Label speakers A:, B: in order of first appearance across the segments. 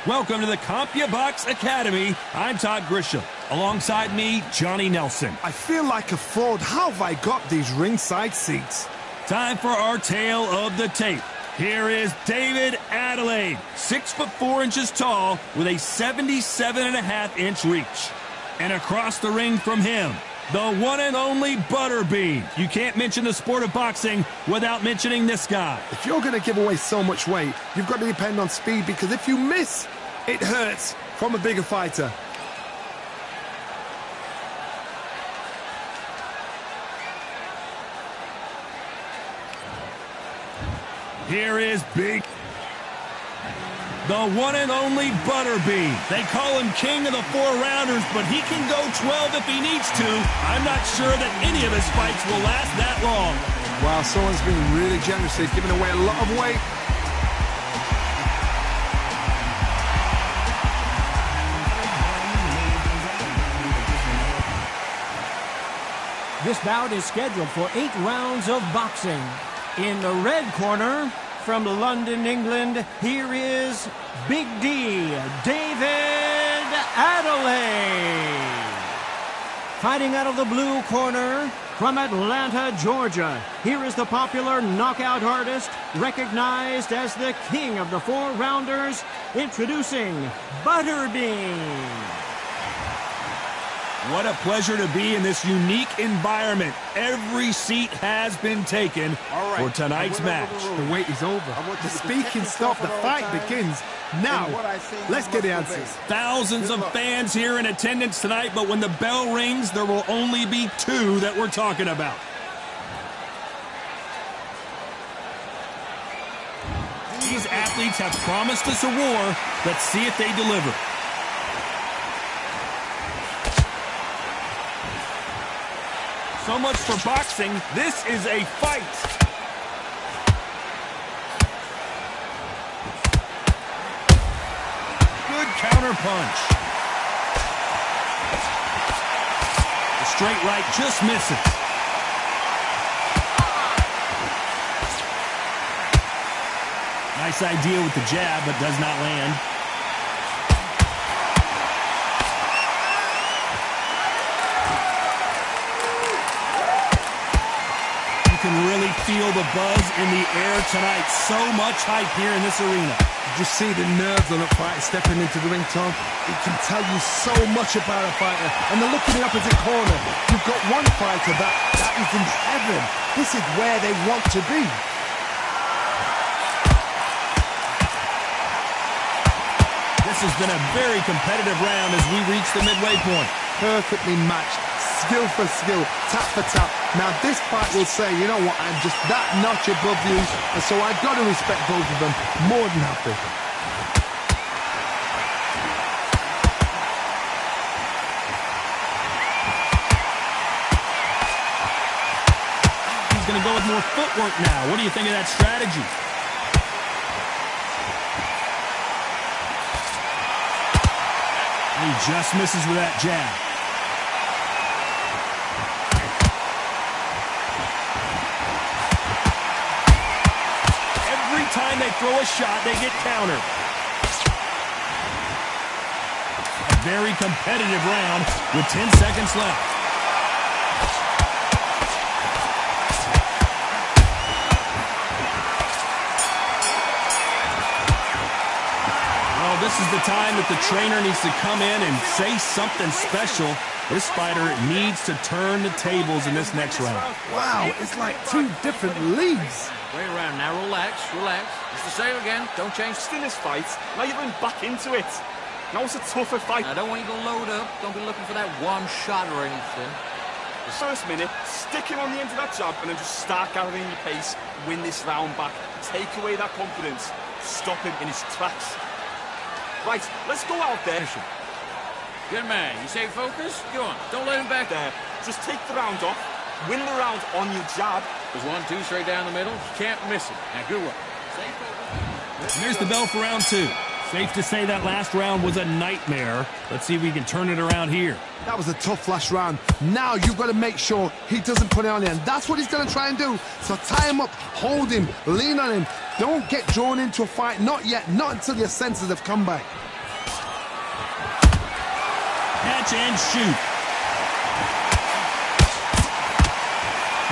A: Welcome to the CompuBox Academy. I'm Todd Grisham. Alongside me, Johnny Nelson.
B: I feel like a fraud. How have I got these ringside seats?
A: Time for our tale of the tape. Here is David Adelaide, 6'4" tall with a 77.5-inch reach. And across the ring from him, the one and only Butterbean. You can't mention the sport of boxing without mentioning this guy.
B: If you're going to give away so much weight, you've got to depend on speed, because if you miss, it hurts from a bigger fighter.
A: Here is Big, the one and only Butterbean. They call him king of the 4-rounders, but he can go 12 if he needs to. I'm not sure that any of his fights will last that long.
B: Wow, someone's been really generous. They've given away a lot of weight.
C: This bout is scheduled for 8 rounds of boxing. In the red corner, from London, England, here is Big D, David Adelaide. Fighting out of the blue corner, from Atlanta, Georgia, here is the popular knockout artist, recognized as the king of the 4-rounders, introducing Butterbean.
A: What a pleasure to be in this unique environment. Every seat has been taken for tonight's match.
B: The wait is over. The speaking stopped. The fight begins now. Let's get the answers.
A: Thousands of fans here in attendance tonight, but when the bell rings, there will only be 2 that we're talking about. These athletes have promised us a war. Let's see if they deliver. So much for boxing. This is a fight. Good counter punch. The straight right just misses. Nice idea with the jab, but does not land. Can really feel the buzz in the air tonight. So much hype here in this arena.
B: You just see the nerves on a fighter stepping into the ring, Tom. It can tell you so much about a fighter. And the look in the opposite corner. You've got one fighter that is in heaven. This is where they want to be.
A: This has been a very competitive round as we reach the midway point.
B: Perfectly matched. Skill for skill, tap for tap. Now this fight will say, you know what, I'm just that notch above you, and so I've got to respect both of them. More than happy.
A: He's going to go with more footwork now. What do you think of that strategy? He just misses with that jab. Time they throw a shot, they get countered. A very competitive round with 10 seconds left. Well, this is the time that the trainer needs to come in and say something special. This fighter needs to turn the tables in this next round.
B: Wow, it's like 2 different leagues.
D: Way around now, relax. It's the same again, don't change.
E: Still this fight, now you're going back into it. Now it's a tougher fight.
D: I don't want you to load up, don't be looking for that one shot or anything.
E: The first minute, stick him on the end of that jab and then just start gathering your pace, win this round back, take away that confidence, stop him in his tracks. Right, let's go out there.
D: Good man, you say focus? Go on, don't let him back
E: there. Just take the round off, win the round on your jab.
D: There's 1-2 straight down the middle. You can't miss it. Now, good work.
A: And there's the bell for round 2. Safe to say that last round was a nightmare. Let's see if we can turn it around here.
B: That was a tough last round. Now you've got to make sure he doesn't put it on you, and that's what he's going to try and do. So tie him up, hold him, lean on him. Don't get drawn into a fight. Not yet. Not until your senses have come back.
A: Catch and shoot.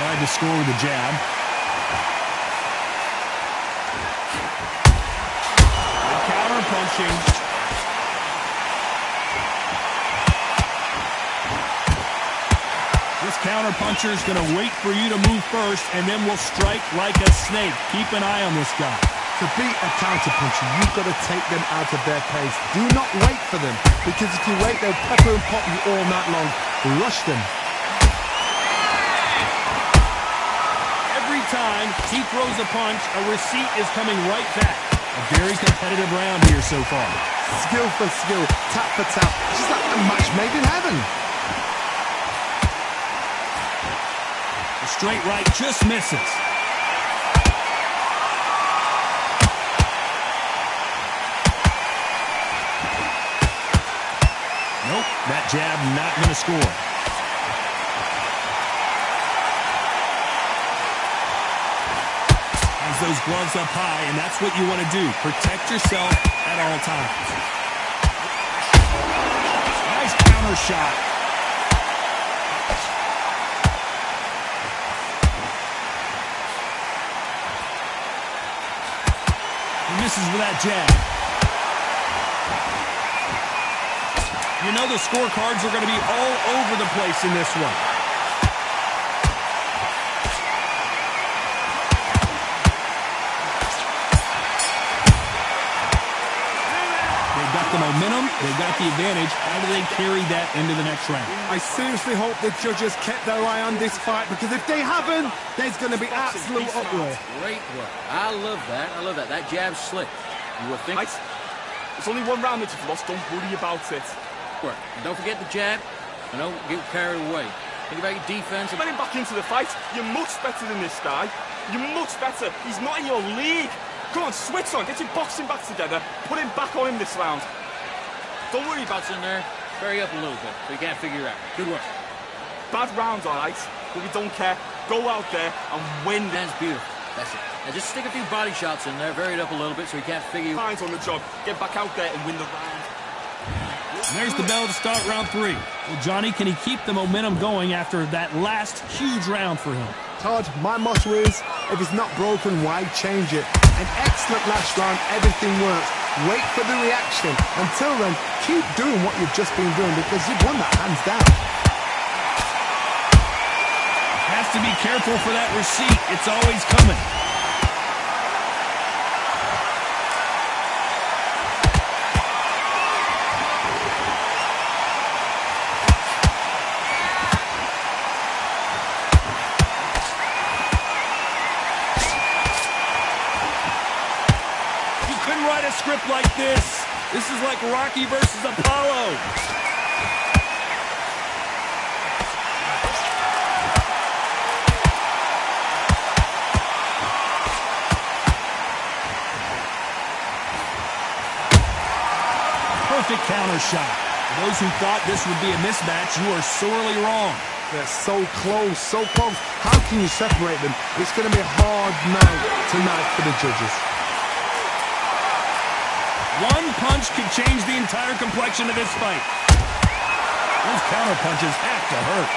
A: Tried to score with a jab. Good counter punching. This counter puncher is going to wait for you to move first, and then will strike like a snake. Keep an eye on this guy.
B: To beat a counter puncher, you've got to take them out of their pace. Do not wait for them, because if you wait, they'll pepper and pop you all night long. Rush them.
A: Every time he throws a punch, a receipt is coming right back. A very competitive round here so far.
B: Skill for skill, tap for tap. It's just like a match made in heaven.
A: The straight right just misses. Nope, that jab not going to score. Has those gloves up high, and that's what you want to do. Protect yourself at all times. Nice counter shot. He misses with that jab. You know the scorecards are going to be all over the place in this one. They've got the momentum, they've got the advantage. How do they carry that into the next round?
B: I seriously hope the judges kept their eye on this fight, because if they haven't, there's going to be absolute uproar.
D: Great work. I love that. I love that. That jab's slick. You will think...
E: It's only one round that you've lost. Don't worry about it.
D: Work. And don't forget the jab. And don't get carried away. Think about your defense.
E: Let him back into the fight. You're much better than this guy. You're much better. He's not in your league. Come on, switch on. Get your boxing back together. Put him back on him this round.
D: Don't worry about in there. Bury up a little bit so you can't figure it out. Good work.
E: Bad rounds, all right, but we don't care. Go out there and win.
D: That's beautiful. That's it. Now just stick a few body shots in there, vary it up a little bit so you can't figure...
E: Hands on the job. Get back out there and win the round.
A: And there's the bell to start round 3. Well, Johnny, can he keep the momentum going after that last huge round for him?
B: Todd, my motto is, if it's not broken, why change it? An excellent last round, everything works. Wait for the reaction. Until then, keep doing what you've just been doing, because you've won that hands down.
A: Has to be careful for that receipt. It's always coming. Write a script like this. This is like Rocky versus Apollo. Perfect counter shot. For those who thought this would be a mismatch, you are sorely wrong.
B: They're so close, so close. How can you separate them? It's going to be a hard night tonight for the judges.
A: One punch could change the entire complexion of this fight. Those counter punches have to hurt.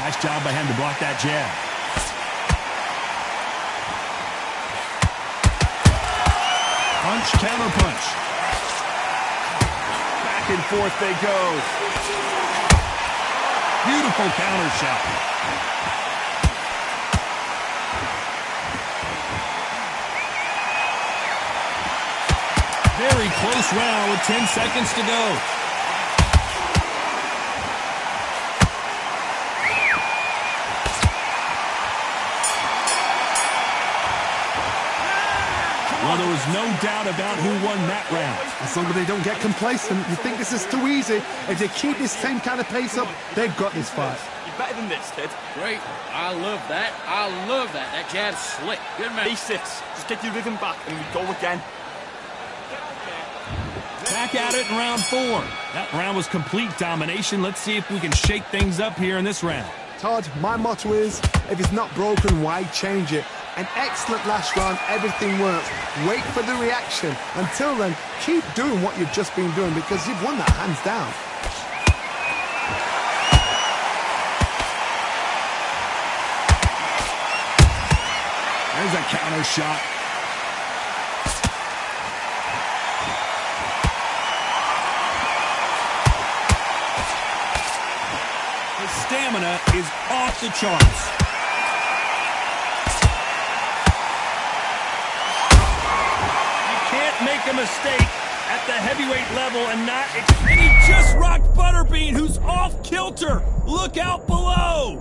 A: Nice job by him to block that jab. Punch, counter punch. Back and forth they go. Beautiful counter shot. Very close round with 10 seconds to go. Well, there was no doubt about who won that round.
B: As long as they don't get complacent, you think this is too easy. If they keep this same kind of pace up, they've got this fight.
E: You better than this, kid.
D: Great. I love that. I love that. That jab's slick. Good man.
E: Basics. Just get your rhythm back and we go again.
A: Back at it in round 4. That round was complete domination. Let's see if we can shake things up here in this round.
B: Todd, my motto is, if it's not broken, why change it? An excellent last round, everything works. Wait for the reaction. Until then, keep doing what you've just been doing because you've won that hands down.
A: There's a counter shot. His stamina is off the charts. Make a mistake at the heavyweight level and not... And he just rocked Butterbean, who's off kilter. Look out below.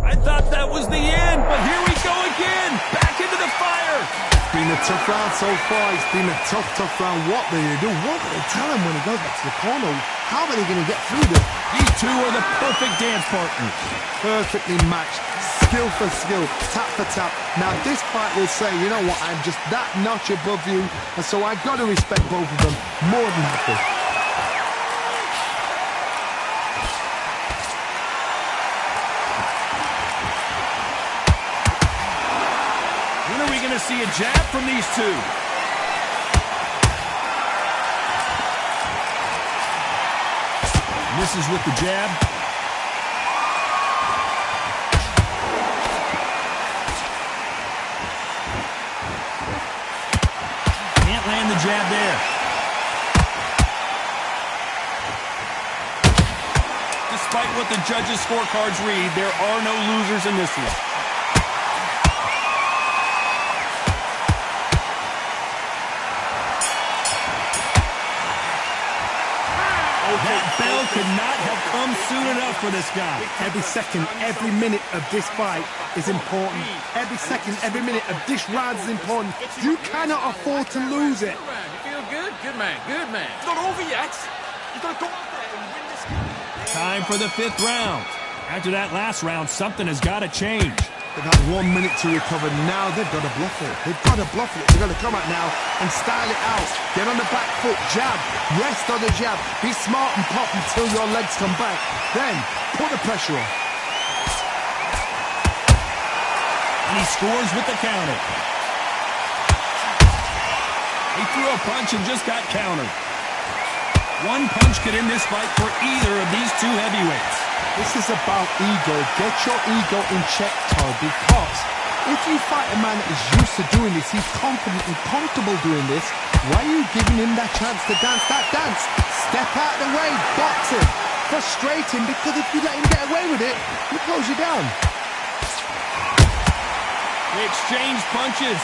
A: I thought that was the end, but here we go again. Back into the fire.
B: It's been a tough round so far. It's been a tough round. What do they do? What do they tell him when he goes back to the corner? How are they going to get through this?
A: These two are the perfect dance partners.
B: Perfectly matched. Skill for skill, tap for tap. Now this fight will say, you know what, I'm just that notch above you, and so I've got to respect both of them more than happy.
A: When are we going to see a jab from these two? Misses with the jab. Land the jab there. Despite what the judges' scorecards read, there are no losers in this one. That bell could not have come soon enough for this guy.
B: Every second, every minute of this fight is important. Every second, every minute of this round is important. You cannot afford to lose it.
D: You feel good? Good man. Good man.
E: It's not over yet. You've got to go out there and win this game.
A: Time for the 5th round. After that last round, something has got to change.
B: They've had 1 minute to recover. Now they've got to bluff it. They've got to bluff it. They've got to come out now and style it out. Get on the back foot, jab, rest on the jab. Be smart and pop until your legs come back. Then put the pressure on.
A: And he scores with the counter. He threw a punch and just got countered. One punch could end this fight for either of these two heavyweights.
B: This is about ego. Get your ego in check, Todd, because if you fight a man that is used to doing this, he's confident and comfortable doing this, why are you giving him that chance to dance that dance? Step out of the way, box him, frustrate him, because if you let him get away with it, he'll close you down.
A: They exchange punches.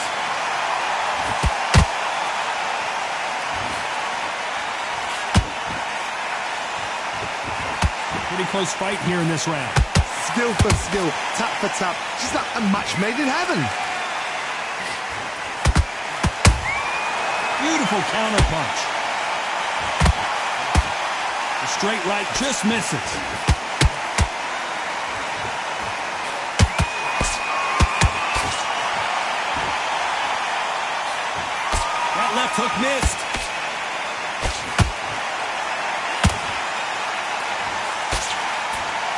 A: Pretty close fight here in this round.
B: Skill for skill, tap for tap, just like a match made in heaven.
A: Beautiful counter punch. The straight right just misses. That left hook missed.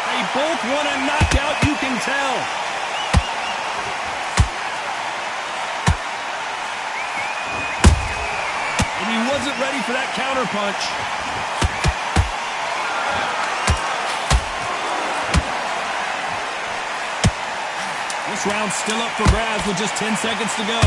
A: They both want a knockout, you can tell. And he wasn't ready for that counter punch. This round's still up for grabs with just 10 seconds to go.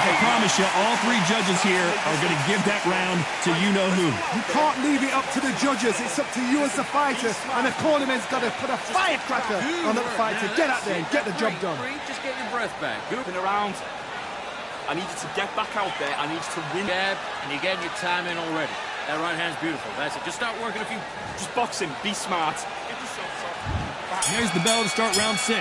A: I promise you, all three judges here are going to give that round to you-know-who.
B: You can't leave it up to the judges. It's up to you as the fighter. And the cornerman's got to put a firecracker on that fighter. Get out there and get the job done.
D: Just get your breath back.
E: Goofing around. I need you to get back out there. I need you to win.
D: Jab, and you're getting your time in already. That right hand's beautiful. That's it. Just start working a few.
E: Just box him. Be smart. Get yourself soft.
A: Here's the bell to start round 6.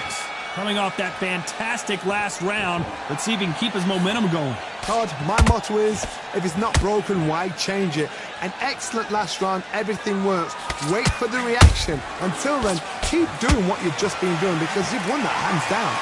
A: Coming off that fantastic last round, let's see if he can keep his momentum going.
B: Todd, my motto is, if it's not broken, why change it? An excellent last round, everything works. Wait for the reaction. Until then, keep doing what you've just been doing because you've won that hands down.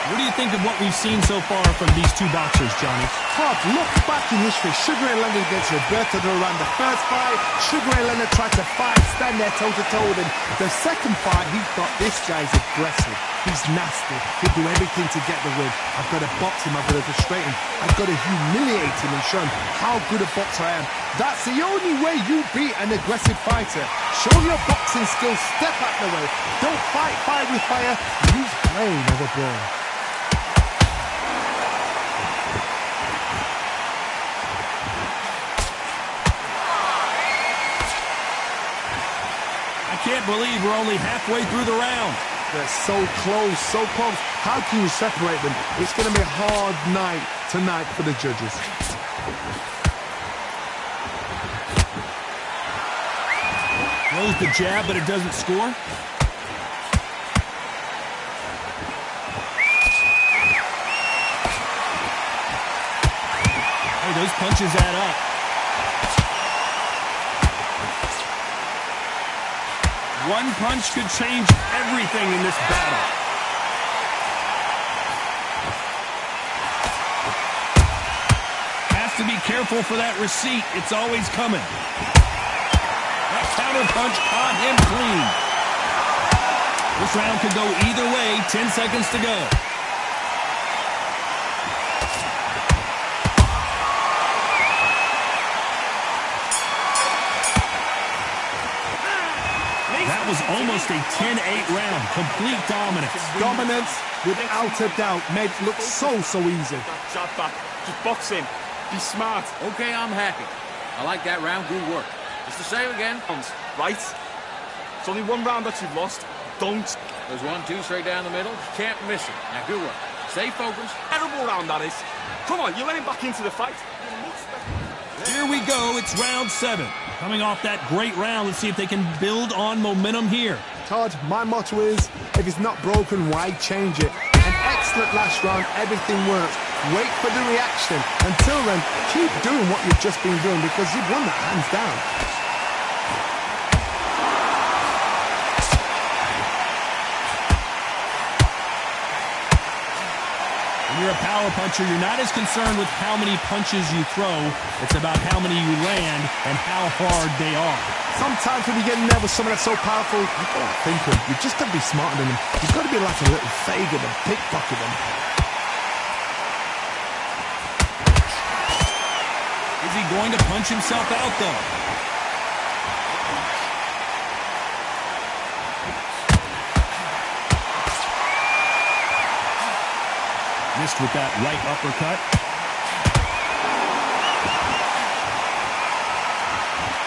A: What do you think of what we've seen so far from these two boxers, Johnny?
B: Todd, look back in history. Sugar Ray Leonard against Roberto Duran. The first fight, Sugar Ray Leonard tried to fight, stand there toe-to-toe with him. The second fight, he thought, this guy's aggressive. He's nasty. He'll do everything to get the win. I've got to box him. I've got to frustrate him. I've got to humiliate him and show him how good a boxer I am. That's the only way you beat an aggressive fighter. Show your boxing skills. Step out the way. Don't fight fire with fire. Use brain over brawn.
A: I can't believe we're only halfway through the round.
B: They're so close, so close. How can you separate them? It's going to be a hard night tonight for the judges.
A: Throws the jab, but it doesn't score. Hey, those punches add up. One punch could change everything in this battle. Has to be careful for that receipt. It's always coming. That counter punch caught him clean. This round could go either way. 10 seconds to go. That was almost a 10-8 round. Complete dominance.
B: Dominance, without a doubt, made it look so easy.
E: Jab back. Just box him. Be smart.
D: Okay, I'm happy. I like that round. Good work. Just the same again.
E: Right? It's only one round that you've lost. Don't.
D: There's 1-2 straight down the middle. Can't miss it. Now, good work. Stay focused.
E: Terrible round, that is. Come on, you're letting back into the fight.
A: Here we go. It's round 7. Coming off that great round, let's see if they can build on momentum here.
B: Todd, my motto is, if it's not broken, why change it? An excellent last round, everything works. Wait for the reaction. Until then, keep doing what you've just been doing because you've won that hands down.
A: When you're a power puncher, you're not as concerned with how many punches you throw. It's about how many you land and how hard they are.
B: Sometimes when you get in there with someone that's so powerful, you've got to think him. You've just got to be smarter than him. You've got to be like a little Fagin and pickpocket him.
A: Is he going to punch himself out, though? Missed with that right uppercut.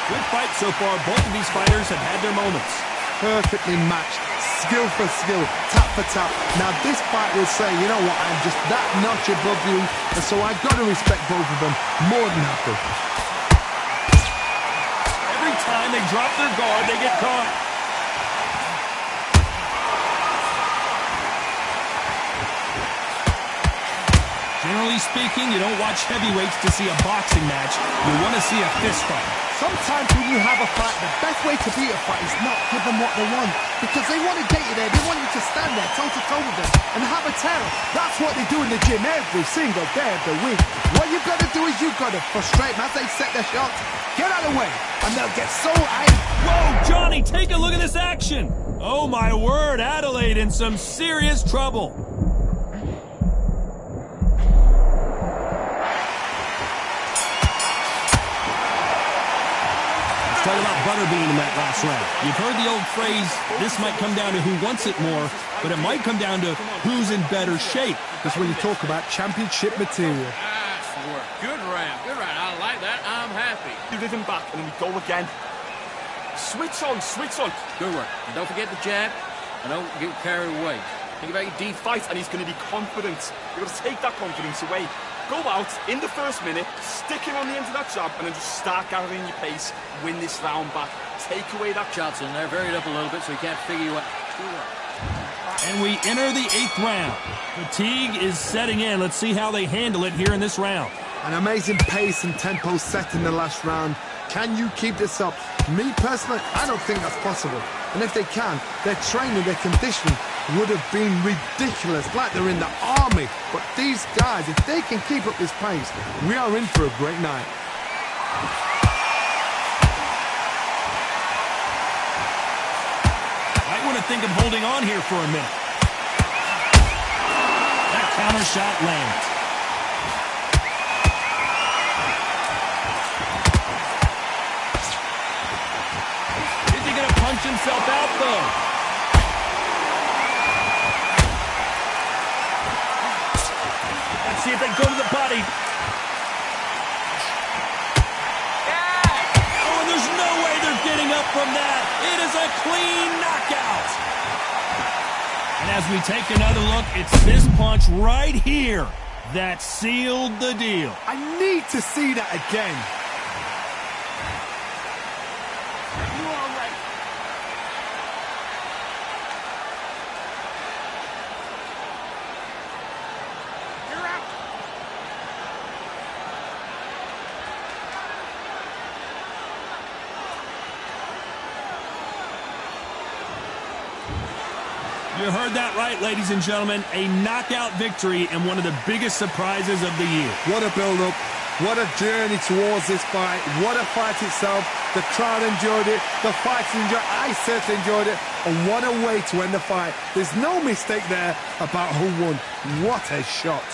A: Good fight so far. Both of these fighters have had their moments.
B: Perfectly matched. Skill for skill. Tap for tap. Now this fight will say, you know what, I'm just that notch above you. And so I've got to respect both of them. More than happy.
A: Every time they drop their guard, they get caught. Generally speaking, you don't watch heavyweights to see a boxing match. You want to see a fist fight.
B: Sometimes when you have a fight, the best way to beat a fight is not give them what they want. Because they want to get you there. They want you to stand there toe-to-toe with them and have a tell. That's what they do in the gym every single day of the week. What you've got to do is you've got to frustrate them as they set their shots. Get out of the way, and they'll get so angry.
A: Whoa, Johnny, take a look at this action. Oh, my word, Adelaide in some serious trouble. Talk about butterbean in that last round. You've heard the old phrase, this might come down to who wants it more, but it might come down to who's in better shape.
B: That's when you talk about championship material.
D: Nice work. Good round. Good round. I like that. I'm happy.
E: You rhythm back and then we go again. Switch on, switch on.
D: Good work. And don't forget the jab. And don't get carried away. Think about your deep
E: Fight and he's going to be confident. You've got to take that confidence away. Go out in the first minute, stick him on the end of that jab, and then just start gathering your pace, win this round back, take away that...
D: Shots in there, varied up a little bit so he can't figure you out.
A: And we enter the 8th round. Fatigue is setting in. Let's see how they handle it here in this round.
B: An amazing pace and tempo set in the last round. Can you keep this up? Me personally, I don't think that's possible. And if they can, their training, their conditioning would have been ridiculous, like they're in the army. But these guys, if they can keep up this pace, we are in for a great night.
A: Might want to think of holding on here for a minute. That counter shot lands. Is he going to punch himself out, though? Let's see if they go to the body. Oh, and there's no way they're getting up from that. It is a clean knockout. And as we take another look, it's this punch right here that sealed the deal.
B: I need to see that again.
A: You heard that right, ladies and gentlemen. A knockout victory and one of the biggest surprises of the year.
B: What a build-up. What a journey towards this fight. What a fight itself. The crowd enjoyed it. The fighters enjoyed it. I certainly enjoyed it. And what a way to end the fight. There's no mistake there about who won. What a shot.